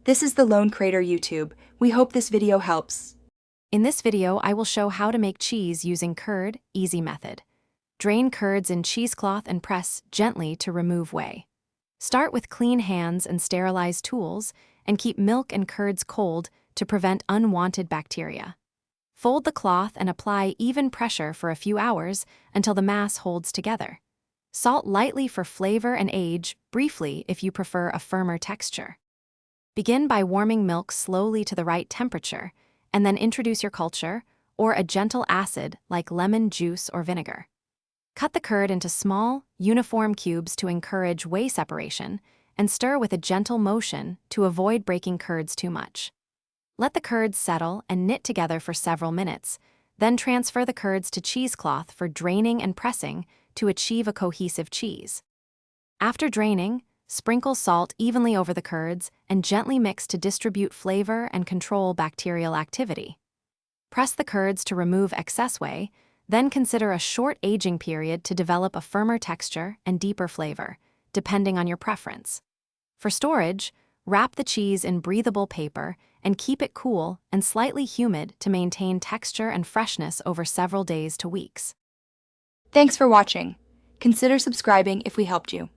This is the Lone Crater YouTube. We hope this video helps. In this video, I will show how to make cheese using curd, easy method. Drain curds in cheesecloth and press gently to remove whey. Start with clean hands and sterilized tools, and keep milk and curds cold to prevent unwanted bacteria. Fold the cloth and apply even pressure for a few hours until the mass holds together. Salt lightly for flavor and age briefly if you prefer a firmer texture. Begin by warming milk slowly to the right temperature, and then introduce your culture, or a gentle acid like lemon juice or vinegar. Cut the curd into small, uniform cubes to encourage whey separation, and stir with a gentle motion to avoid breaking curds too much. Let the curds settle and knit together for several minutes, then transfer the curds to cheesecloth for draining and pressing to achieve a cohesive cheese. After draining, sprinkle salt evenly over the curds and gently mix to distribute flavor and control bacterial activity. Press the curds to remove excess whey, then consider a short aging period to develop a firmer texture and deeper flavor, depending on your preference. For storage, wrap the cheese in breathable paper and keep it cool and slightly humid to maintain texture and freshness over several days to weeks. Thanks for watching. Consider subscribing if we helped you.